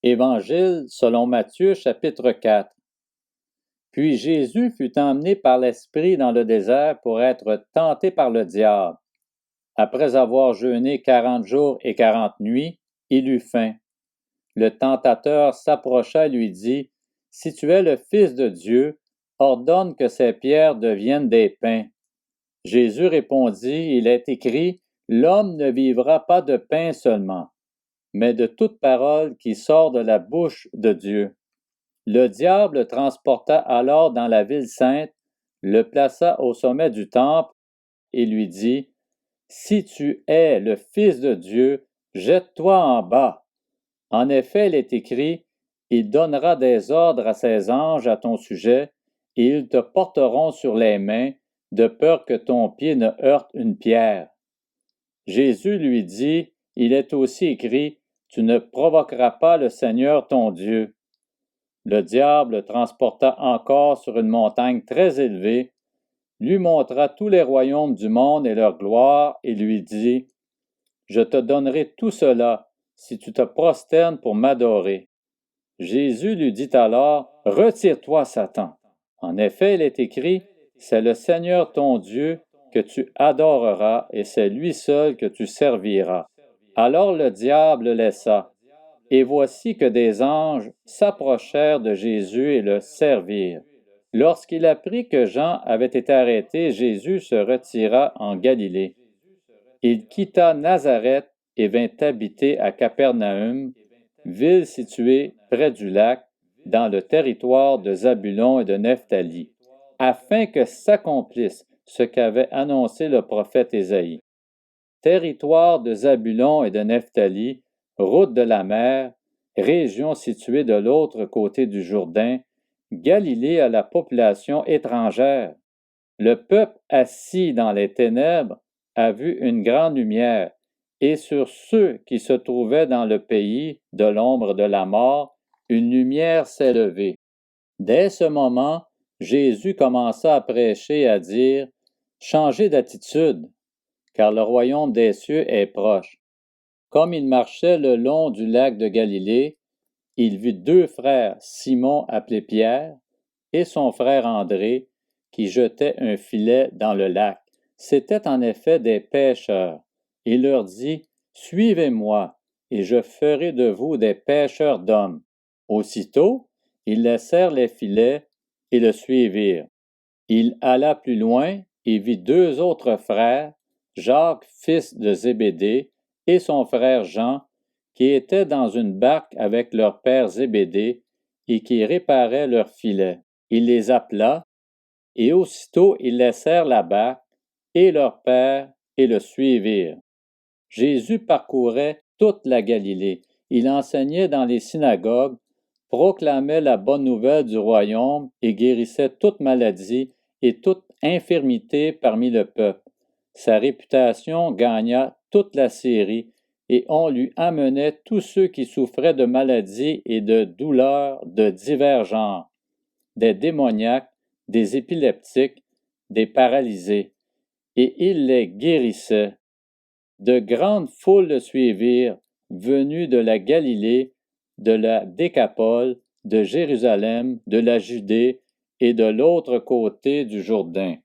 Évangile selon Matthieu chapitre 4. Puis Jésus fut emmené par l'Esprit dans le désert pour être tenté par le diable. Après avoir jeûné 40 jours et 40 nuits, il eut faim. Le tentateur s'approcha et lui dit, « Si tu es le Fils de Dieu, ordonne que ces pierres deviennent des pains. » Jésus répondit, « Il est écrit, l'homme ne vivra pas de pain seulement, mais de toute parole qui sort de la bouche de Dieu. » Le diable le transporta alors dans la ville sainte, le plaça au sommet du temple et lui dit, « Si tu es le Fils de Dieu, jette-toi en bas. En effet, il est écrit, il donnera des ordres à ses anges à ton sujet, et ils te porteront sur les mains, de peur que ton pied ne heurte une pierre. » Jésus lui dit, « Il est aussi écrit, tu ne provoqueras pas le Seigneur ton Dieu. » Le diable le transporta encore sur une montagne très élevée, lui montra tous les royaumes du monde et leur gloire, et lui dit, « Je te donnerai tout cela, si tu te prosternes pour m'adorer. » Jésus lui dit alors, « Retire-toi, Satan. En effet, il est écrit, c'est le Seigneur ton Dieu que tu adoreras, et c'est lui seul que tu serviras. » Alors le diable le laissa. Et voici que des anges s'approchèrent de Jésus et le servirent. Lorsqu'il apprit que Jean avait été arrêté, Jésus se retira en Galilée. Il quitta Nazareth et vint habiter à Capernaum, ville située près du lac, dans le territoire de Zabulon et de Nephtali, afin que s'accomplisse ce qu'avait annoncé le prophète Ésaïe. Territoire de Zabulon et de Nephtali, route de la mer, région située de l'autre côté du Jourdain, Galilée à la population étrangère. Le peuple assis dans les ténèbres a vu une grande lumière, et sur ceux qui se trouvaient dans le pays de l'ombre de la mort, une lumière s'est levée. Dès ce moment, Jésus commença à prêcher et à dire, « Changez d'attitude, car le royaume des cieux est proche. » Comme il marchait le long du lac de Galilée, il vit deux frères, Simon appelé Pierre, et son frère André, qui jetaient un filet dans le lac. C'étaient en effet des pêcheurs. Il leur dit, « Suivez-moi, et je ferai de vous des pêcheurs d'hommes. » Aussitôt, ils laissèrent les filets et le suivirent. Il alla plus loin et vit deux autres frères, Jacques, fils de Zébédée, et son frère Jean, qui étaient dans une barque avec leur père Zébédée et qui réparaient leurs filets. Il les appela, et aussitôt ils laissèrent la barque et leur père et le suivirent. Jésus parcourait toute la Galilée. Il enseignait dans les synagogues, proclamait la bonne nouvelle du royaume et guérissait toute maladie et toute infirmité parmi le peuple. Sa réputation gagna toute la Syrie, et on lui amenait tous ceux qui souffraient de maladies et de douleurs de divers genres, des démoniaques, des épileptiques, des paralysés, et il les guérissait. De grandes foules le suivirent, venues de la Galilée, de la Décapole, de Jérusalem, de la Judée et de l'autre côté du Jourdain.